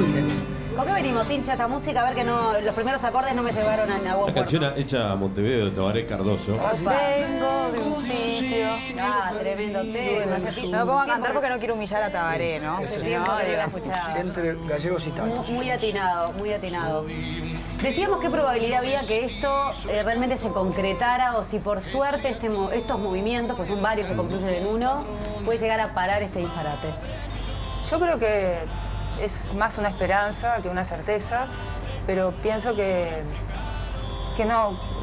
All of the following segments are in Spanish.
Muy bien. ¿Por qué venimos, hincha, esta música? A ver que no, los primeros acordes no me llevaron a buen Una canción puerto. hecha a Montevideo de Tabaré Cardoso. Vengo de un sitio. Ah, tremendo tema. No me pongo a cantar porque no quiero humillar a Tabaré, ¿no? Hace Si tiempo no, que no digo, la escuchaba. Entre gallegos y tanos. Muy atinado, muy atinado. Decíamos qué probabilidad había que esto realmente se concretara o si por suerte estos movimientos, pues son varios que concluyen en uno, puede llegar a parar este disparate. Yo creo que es más una esperanza que una certeza, pero pienso que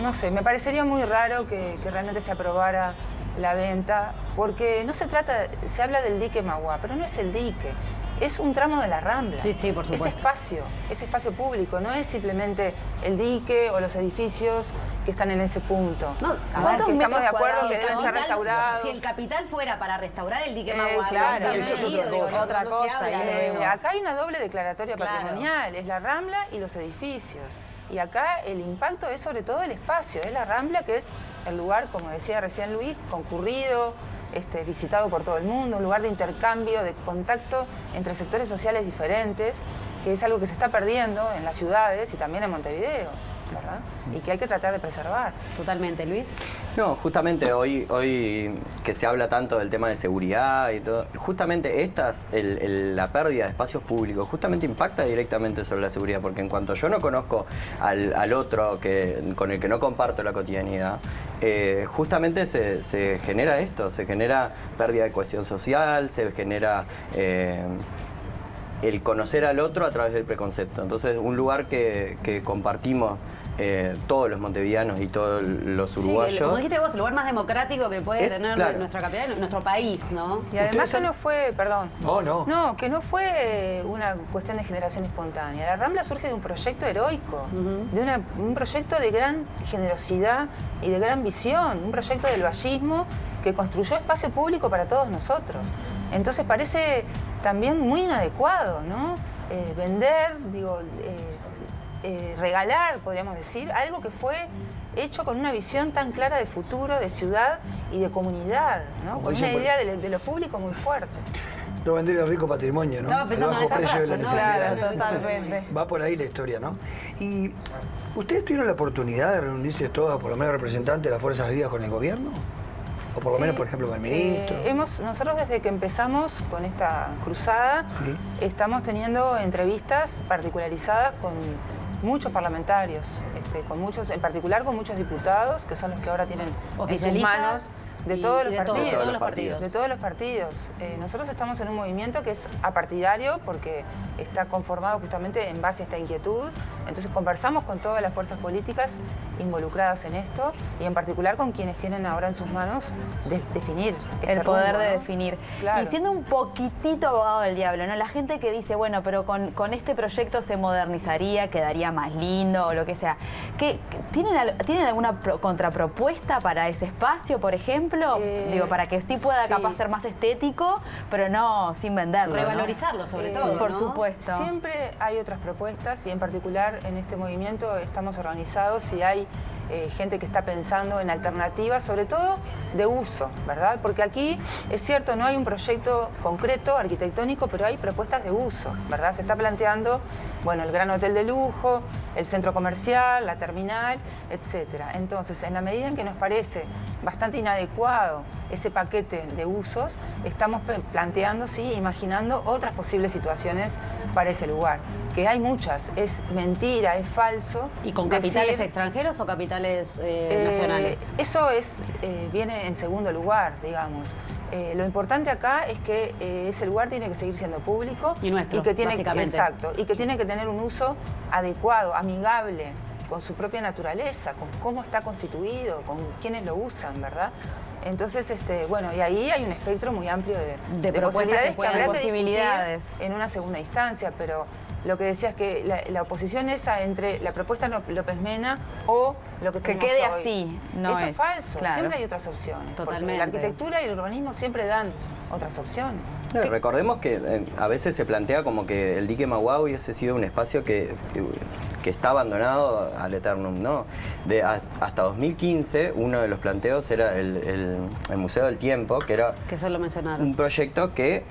no sé, me parecería muy raro que realmente se aprobara la venta, porque no se trata, se habla del dique Magua, pero no es el dique, es un tramo de la Rambla. Sí, sí, por supuesto. Es espacio público, no es simplemente el dique o los edificios que están en ese punto. No, Que estamos de acuerdo que deben estar restaurados. Si el capital fuera para restaurar el dique Magua, claro, eso es otra cosa. Otra cosa. Acá Acá hay una doble declaratoria patrimonial, es la Rambla y los edificios. Y acá el impacto es sobre todo el espacio, es la Rambla, que es el lugar, como decía recién Luis, concurrido, visitado por todo el mundo, un lugar de intercambio, de contacto entre sectores sociales diferentes, que es algo que se está perdiendo en las ciudades y también en Montevideo, ¿verdad? Y que hay que tratar de preservar. Totalmente, Luis. No, justamente hoy que se habla tanto del tema de seguridad y todo, justamente la pérdida de espacios públicos justamente impacta directamente sobre la seguridad, porque en cuanto yo no conozco al otro con el que no comparto la cotidianidad, justamente se genera esto, se genera pérdida de cohesión social, se genera el conocer al otro a través del preconcepto. Entonces, un lugar que compartimos todos los montevideanos y todos los uruguayos. Sí, como dijiste vos, el lugar más democrático que puede tener claro. nuestra capital, nuestro país, ¿no? Y además Ustedes que no fue, perdón. No. Que no fue una cuestión de generación espontánea. La Rambla surge de un proyecto heroico, de un proyecto de gran generosidad y de gran visión, un proyecto del vallismo que construyó espacio público para todos nosotros. Entonces parece también muy inadecuado, ¿no? Vender, regalar, podríamos decir, algo que fue hecho con una visión tan clara de futuro, de ciudad y de comunidad, ¿no? Con una idea de lo público muy fuerte. No vender el rico patrimonio, ¿no? Estaba El pensando en bajo esa precio de la frase, ¿no? necesidad. Claro, totalmente. Va por ahí la historia, ¿no? Y ¿ustedes tuvieron la oportunidad de reunirse todos, por lo menos representantes de las Fuerzas Vivas con el gobierno? O por lo menos, por ejemplo, con el ministro. Nosotros desde que empezamos con esta cruzada, estamos teniendo entrevistas particularizadas con muchos parlamentarios, en particular con muchos diputados, que son los que ahora tienen en sus manos de todos los partidos. De todos los partidos. Nosotros estamos en un movimiento que es apartidario porque está conformado justamente en base a esta inquietud. Entonces conversamos con todas las fuerzas políticas involucradas en esto y en particular con quienes tienen ahora en sus manos definir el poder rumbo, de ¿no? definir. Claro. Y siendo un poquitito abogado del diablo, ¿no? La gente que dice, bueno, pero con este proyecto se modernizaría, quedaría más lindo o lo que sea. ¿Tienen alguna contrapropuesta para ese espacio, por ejemplo? Para que sí pueda capaz ser más estético, pero no sin venderlo. Revalorizarlo, sobre todo, por ¿no? supuesto. Siempre hay otras propuestas y en particular en este movimiento estamos organizados y hay gente que está pensando en alternativas, sobre todo de uso, ¿verdad? Porque aquí, es cierto, no hay un proyecto concreto, arquitectónico, pero hay propuestas de uso, ¿verdad? Se está planteando, bueno, el gran hotel de lujo, el centro comercial, la terminal, etcétera. Entonces, en la medida en que nos parece bastante inadecuado ese paquete de usos, estamos planteando, sí, imaginando otras posibles situaciones para ese lugar, que hay muchas, es mentira, es falso. ¿Y con capitales extranjeros o capitales nacionales? Eso viene en segundo lugar, digamos. Lo importante acá es que ese lugar tiene que seguir siendo público y nuestro, básicamente. Exacto, y que tiene que tener un uso adecuado, amigable con su propia naturaleza, con cómo está constituido, con quienes lo usan, ¿verdad? Entonces, bueno, y ahí hay un espectro muy amplio de propuestas posibilidades que habrá posibilidades. que discutir en una segunda instancia, pero lo que decía es que la oposición esa entre la propuesta López Mena o lo que tenemos quede hoy. así, no Eso es es falso, claro. siempre hay otras opciones. Totalmente. Porque la arquitectura y el urbanismo siempre dan otras opciones. No, recordemos que a veces se plantea como que el dique Magua hubiese sido un espacio que está abandonado al eternum, ¿no? Hasta 2015, uno de los planteos era el Museo del Tiempo, que era Que eso lo mencionaron. un proyecto que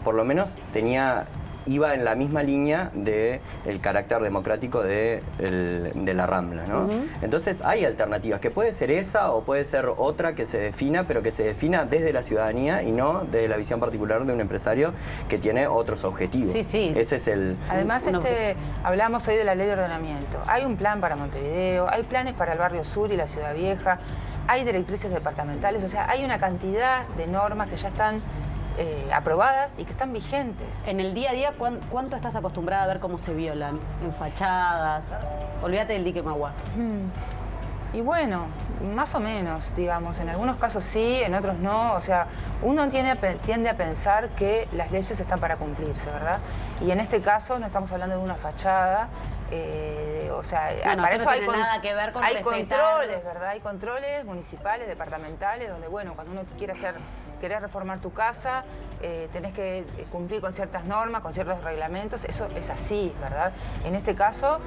por lo menos tenía iba en la misma línea del carácter democrático de la Rambla, ¿no? Entonces hay alternativas, que puede ser esa o puede ser otra que se defina, pero que se defina desde la ciudadanía y no desde la visión particular de un empresario que tiene otros objetivos. Sí, sí. Ese es el... Además, hablamos hoy de la ley de ordenamiento. Hay un plan para Montevideo, hay planes para el barrio sur y la ciudad vieja, hay directrices departamentales, o sea, hay una cantidad de normas que ya están aprobadas y que están vigentes. En el día a día, ¿cuánto estás acostumbrada a ver cómo se violan? En fachadas. Olvídate del dique Magua. Y bueno, más o menos, digamos, en algunos casos sí, en otros no, o sea, uno tiende a pensar que las leyes están para cumplirse, ¿verdad? Y en este caso no estamos hablando de una fachada, o sea, bueno, para eso hay, nada que ver con hay respetar. controles, ¿verdad? Hay controles municipales, departamentales, donde, bueno, cuando uno querés reformar tu casa, tenés que cumplir con ciertas normas, con ciertos reglamentos, eso es así, ¿verdad? En este caso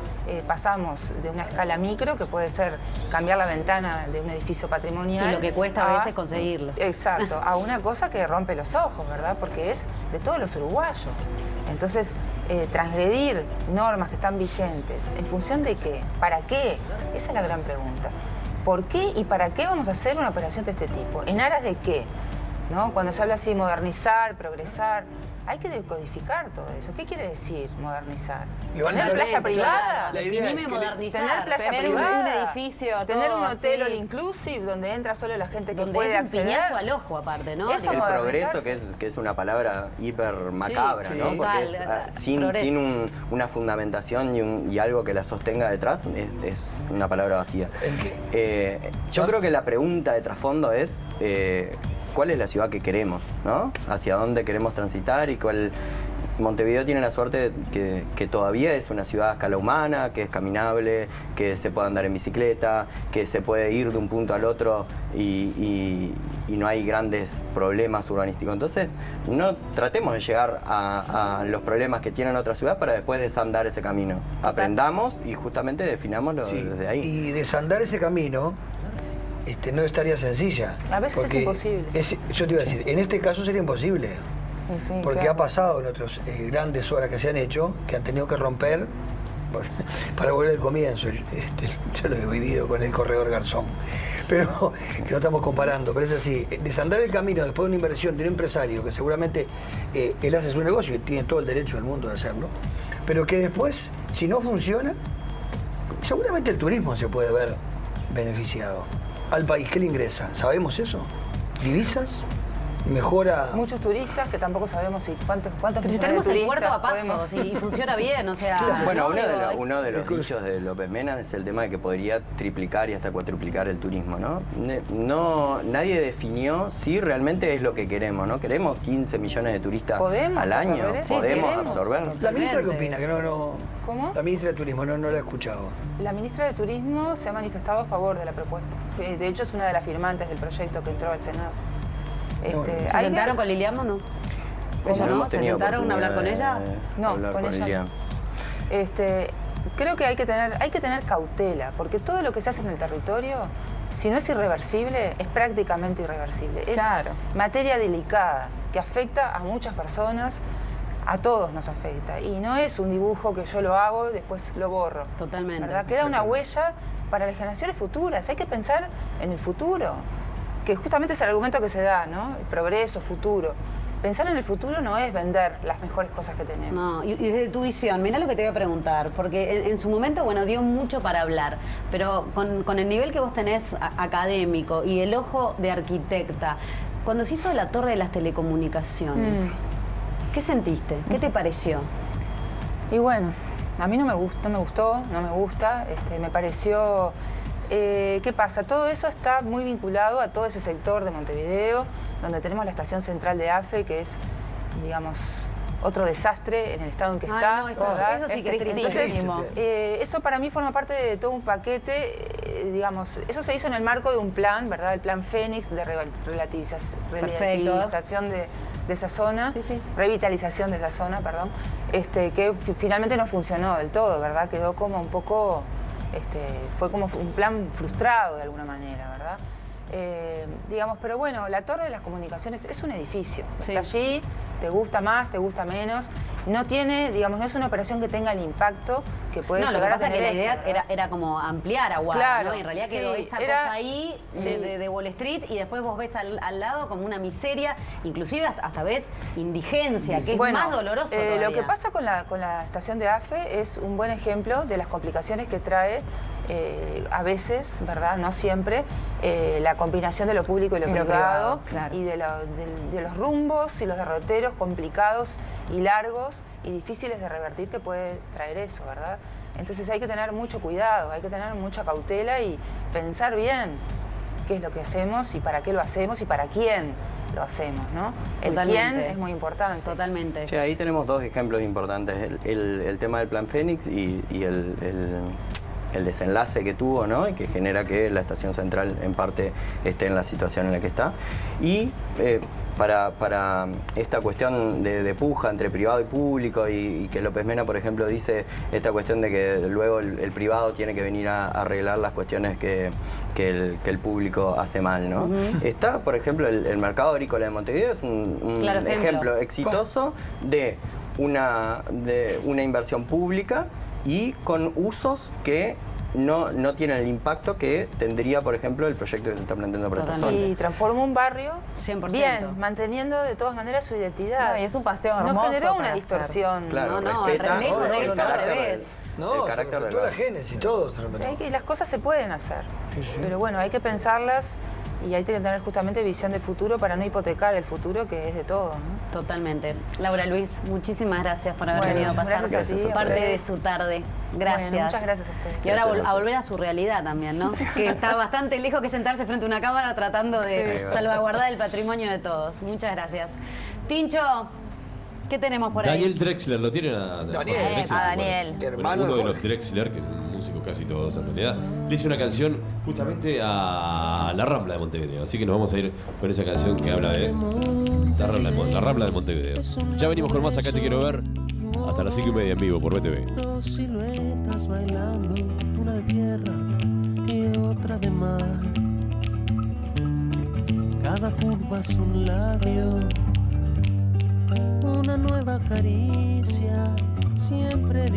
pasamos de una escala micro, que puede ser cambiar la ventana de un edificio patrimonial. Y lo que cuesta a veces conseguirlo. Exacto, a una cosa que rompe los ojos, ¿verdad? Porque es de todos los uruguayos. Entonces, transgredir normas que están vigentes, ¿en función de qué? ¿Para qué? Esa es la gran pregunta. ¿Por qué y para qué vamos a hacer una operación de este tipo? ¿En aras de qué? ¿No? Cuando se habla así de modernizar, progresar, hay que decodificar todo eso. ¿Qué quiere decir modernizar? Igual ¿Tener playa privada? La idea es que modernizar. ¿Tener playa Tener privada? un edificio, tener todo un hotel así. all inclusive donde entra solo la gente que Donde puede es un acceder. piñazo al ojo, aparte, ¿no? Eso El modernizar. progreso, que es una palabra hiper macabra, Sí, ¿no? sí. Porque Total, sin progreso. una fundamentación y algo que la sostenga detrás, es una palabra vacía. Yo creo que la pregunta de trasfondo es ¿cuál es la ciudad que queremos, ¿no? Hacia dónde queremos transitar y cuál... Montevideo tiene la suerte que todavía es una ciudad a escala humana, que es caminable, que se puede andar en bicicleta, que se puede ir de un punto al otro y no hay grandes problemas urbanísticos. Entonces, no tratemos de llegar a los problemas que tienen otras ciudades para después desandar ese camino. Aprendamos y justamente definámoslo desde ahí. Y desandar ese camino no estaría sencilla. A veces es imposible. Yo te iba a decir, en este caso sería imposible. Sí, Porque claro. ha pasado en otras grandes obras que se han hecho, que han tenido que romper para volver al comienzo. Yo lo he vivido con el corredor Garzón. Pero, que no estamos comparando, pero es así. Desandar el camino después de una inversión de un empresario, que seguramente él hace su negocio y tiene todo el derecho del mundo de hacerlo, pero que después, si no funciona, seguramente el turismo se puede ver beneficiado. Al país, ¿qué le ingresa? ¿Sabemos eso? ¿Divisas? ¿Mejora? Muchos turistas que tampoco sabemos cuántos Pero si millones tenemos de el turistas puerto a podemos- pasos y funciona bien, o sea... Claro. Bueno, no, digo, uno de los dichos de López Mena es el tema de que podría triplicar y hasta cuatriplicar el turismo, ¿no? Nadie definió si realmente es lo que queremos, ¿no? Queremos 15 millones de turistas ¿Podemos al año, absorber eso? podemos Sí, queremos. absorber. ¿La ministra qué Totalmente. opina? Que no. ¿Cómo? La ministra de Turismo, no la he escuchado. La ministra de Turismo se ha manifestado a favor de la propuesta. De hecho, es una de las firmantes del proyecto que entró al Senado. No, ¿Se hay que- sentaron con Liliana o no? ¿Ella no? hemos ¿Se tenido sentaron a hablar con oportunidad ella? de No, hablar con ella no. Liliana. Creo que hay que tener cautela, porque todo lo que se hace en el territorio, si no es irreversible, es prácticamente irreversible. Es Claro. materia delicada, que afecta a muchas personas, a todos nos afecta. Y no es un dibujo que yo lo hago y después lo borro. Totalmente. ¿Verdad? Queda una huella para las generaciones futuras. Hay que pensar en el futuro, que justamente es el argumento que se da, ¿no? El progreso, futuro. Pensar en el futuro no es vender las mejores cosas que tenemos. No, y desde tu visión, mirá lo que te voy a preguntar, porque en su momento, bueno, dio mucho para hablar, pero con el nivel que vos tenés académico y el ojo de arquitecta, cuando se hizo la Torre de las Telecomunicaciones, ¿qué sentiste? ¿Qué te pareció? Y bueno, a mí no me gusta, me pareció... ¿Qué pasa? Todo eso está muy vinculado a todo ese sector de Montevideo, donde tenemos la estación central de AFE, que es, digamos, otro desastre en el estado en que Ay, está. no, ¿verdad? eso sí que es Entonces, tristísimo. eso para mí forma parte de todo un paquete, digamos, eso se hizo en el marco de un plan, ¿verdad? El plan Fénix de revitalización de esa zona, Sí. revitalización de esa zona, perdón, que finalmente no funcionó del todo, ¿verdad? Quedó como un poco, fue como un plan frustrado de alguna manera, ¿verdad? Digamos, pero bueno, la Torre de las Comunicaciones es un edificio, Sí. está allí, te gusta más, te gusta menos, no tiene, digamos, no es una operación que tenga el impacto que puede No, lo que llegar a pasa es tener que la idea esta, ¿verdad? era como ampliar a Wall, Claro, ¿no? Y en realidad quedó sí, esa era- cosa ahí de Wall Street y después vos ves al lado como una miseria, inclusive hasta ves indigencia, que es Bueno, más doloroso lo todavía. que pasa con la estación de AFE es un buen ejemplo de las complicaciones que trae a veces, ¿verdad? No siempre, la combinación de lo público y lo Y lo privado, privado, claro. y de los rumbos y los derroteros complicados y largos y difíciles de revertir que puede traer eso, ¿verdad? Entonces hay que tener mucho cuidado, hay que tener mucha cautela y pensar bien qué es lo que hacemos y para qué lo hacemos y para quién lo hacemos, ¿no? El Totalmente. quién es muy importante. Totalmente. Sí, ahí tenemos dos ejemplos importantes, el tema del Plan Fénix y el desenlace que tuvo, ¿no? Y que genera que la estación central en parte esté en la situación en la que está. Y para esta cuestión de puja entre privado y público y que López Mena, por ejemplo, dice esta cuestión de que luego el privado tiene que venir a arreglar las cuestiones que el público hace mal, ¿no? Está, por ejemplo, el mercado agrícola de Montevideo, es un Claro, ejemplo exitoso de una inversión pública y con usos que no tienen el impacto que tendría, por ejemplo, el proyecto que se está planteando para esta Totalmente. zona. Y transformó un barrio 100%. bien, manteniendo de todas maneras su identidad. No, y es un paseo No hermoso generó una para distorsión. Claro, No, respeta lejos de eso, el al carácter revés. No, el carácter se del respetó la barrio. genes y todo. se respetó. Las cosas se pueden hacer, pero bueno, hay que pensarlas y hay que tener justamente visión de futuro para no hipotecar el futuro que es de todos, ¿no? Totalmente. Laura Luis, muchísimas gracias por haber Bueno, venido a pasar gracias a ti, a parte de ustedes. su tarde. Gracias. Bueno, muchas gracias a ustedes. Y ahora Gracias, a volver a su realidad también, ¿no? Que está bastante lejos que sentarse frente a una cámara tratando de salvaguardar el patrimonio de todos. Muchas gracias. Tincho, ¿qué tenemos por ahí? Daniel Drexler, ¿lo tienen a Daniel. A Daniel. Bueno, Hermano uno de de los Jorge. Drexler, que es un músico casi todos en realidad, le hizo una canción justamente a la Rambla de Montevideo. Así que nos vamos a ir con esa canción que habla de la Rambla de Montevideo. Ya venimos con más Acá Te Quiero Ver. Hasta las 5:30 en vivo por BTV. Dos siluetas bailando, una de tierra y otra de mar. Cada curva es un labio, una nueva caricia, siempre